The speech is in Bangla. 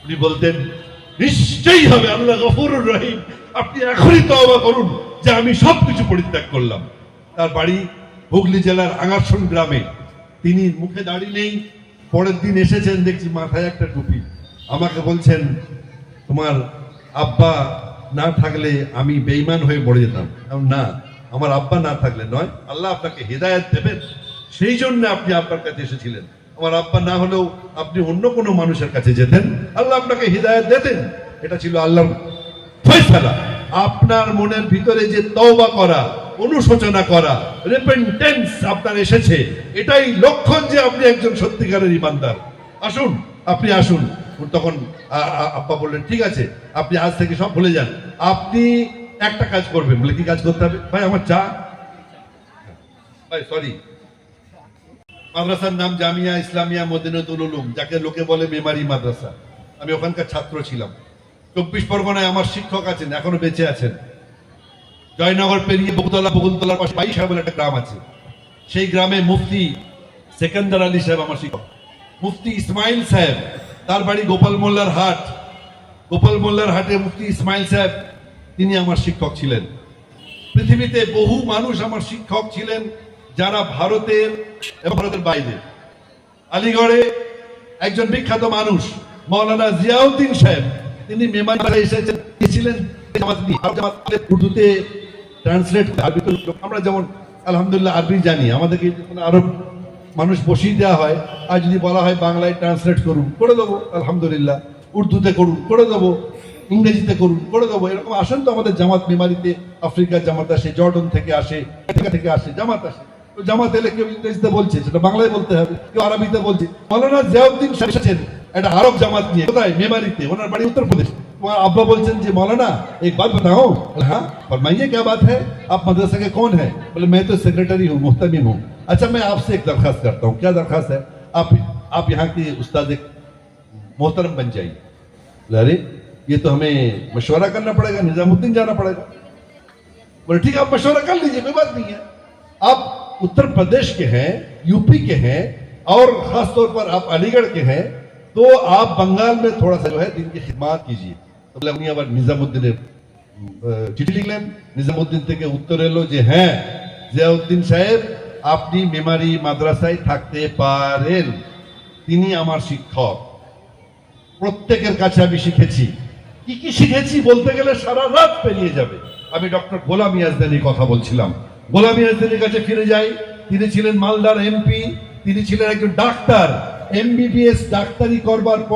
উনি বলতেন নিশ্চয়ই হবে, আল্লাহ গফুরুর রহিম, আপনি এখনই তওবা করুন যে আমি সবকিছু পরিত্যাগ করলাম। তার বাড়ি হুগলি জেলার আঙারসন গ্রামে। তিনি মুখে দাড়ি নেই, পরের দিন এসেছেন, দেখছি মাথায় একটা টুপি। আমাকে বলছেন তোমার আব্বা না থাকলে আমি বেঈমান হয়ে মরে যেতাম। না, আমার আব্বা না থাকলে নয়, আল্লাহ আপনাকে হিদায়াত দেবেন, সেই জন্য আপনি আব্বার কাছে এসেছিলেন। আমার আব্বা না হলেও আপনি অন্য কোনো মানুষের কাছে যেতেন, আল্লাহ আপনাকে হিদায়াত দিতেন। এটা ছিল আল্লাহর ফয়সালা। আপনার মনের ভিতরে যে তওবা করা, অনুশোচনা করা, রিপেন্টেন্স আপনার এসেছে, এটাই লক্ষণ যে আপনি একজন সত্যিকারের ঈমানদার। আসুন, আপনি আসুন। তখন আব্বা বললেন ঠিক আছে, আপনি আজ থেকে সব ভুলে যান, আপনি একটা কাজ করবেন। বলে কি কাজ করতে হবে? ভাই আমার চা, ভাই সরি, মাদ্রাসার নাম জামিয়া ইসলামিয়া মদিনাতুল উলুম, যাকে লোকে বলে মেমারি মাদ্রাসা। আমি ওখানকার ছাত্র ছিলাম। 24 পরগনায় আমার শিক্ষক আছেন, এখনো বেঁচে আছেন। জয়নগর পেরিয়ে বকুলতলার পাশে 22 বলে একটা গ্রাম আছে, সেই গ্রামে মুফতি সেকেন্দার আলী সাহেব আমার শিক্ষক। মুফতি ইসমাইল সাহেব, তার বাড়ি গোপাল মোল্লার হাট। গোপাল মোল্লার হাটে মুফতি ইসমাইল সাহেব, তিনি আমার শিক্ষক ছিলেন। পৃথিবীতে বহু মানুষ আমার শিক্ষক ছিলেন, যারা ভারতের এবং ভারতের বাইরে। আলিগড়ে একজন বিখ্যাত মানুষ মাওলানা জিয়াউদ্দিন সাহেব, তিনি মেমারি এসেছিলেন উর্দুতে ট্রান্সলেট। আমরা যেমন আলহামদুলিল্লাহ আরবি জানি, আমাদেরকে আরব মানুষ বসিয়ে দেওয়া হয়, আর যদি বলা হয় বাংলায় ট্রান্সলেট করুন, করে দেবো আলহামদুলিল্লাহ। উর্দুতে করুন, করে দেবো। ইংরেজিতে করুন, করে দেবো। এরকম আসেন তো আমাদের জামাত মেমারিতে, আফ্রিকার জামাত আসে, জর্ডন থেকে আসে, থেকে আসে, জামাত আসে। তো জামাত এলে কেউ ইংরেজিতে বলছে, সেটা বাংলায় বলতে হবে, কেউ আরবিতে বলছে। মাওলানা জিয়াউদ্দিন এসেছেন একটা আরব জামাত নিয়ে, কোথায়? মেমারিতে, ওনার বাড়ি উত্তরপ্রদেশ। তোমার আব্বা বলছেন যে मौलाना एक बात बताओ। हाँ फरमाइए, क्या बात है? आप मदरसा के कौन है? बोले मैं तो सेक्रेटरी हूँ, मुहतमिम हूँ। अच्छा मैं आपसे एक दरखास्त करता हूँ। क्या दरखास्त है? आप यहाँ की उस्ताद मोहतरम बन जाइए। अरे ये तो हमें मशवरा करना पड़ेगा, निजामुद्दीन जाना पड़ेगा। बोले ठीक है, आप मशवरा कर लीजिए, कोई बात नहीं है। आप उत्तर प्रदेश के हैं, यूपी के हैं, और खासतौर पर आप अलीगढ़ के हैं, तो आप बंगाल में थोड़ा सा जो है दिन की खिदमत कीजिए। तो बोले उन्हीं আবার নিজামুদ্দিনের চিঠি লিখলেন। নিজামুদ্দিন থেকে উত্তর এলো যে হ্যাঁ জিয়াউদ্দিন সাহেব, আপনি মেমারি মাদ্রাসায় থাকতে পারেন, তিনি আমার শিক্ষক। প্রত্যেকের কাছে আমি শিখেছি। কি কি শিখেছি বলতে গেলে সারা রাত পেরিয়ে যাবে। আমি ডক্টর গোলাম ইয়াজদানির কথা বলছিলাম। গোলাম ইয়াজদানির কাছে ফিরে যাই। তিনি ছিলেন মালদার এমপি, তিনি ছিলেন একজন ডাক্তার। এমবিবিএস ডাক্তারি করবার পর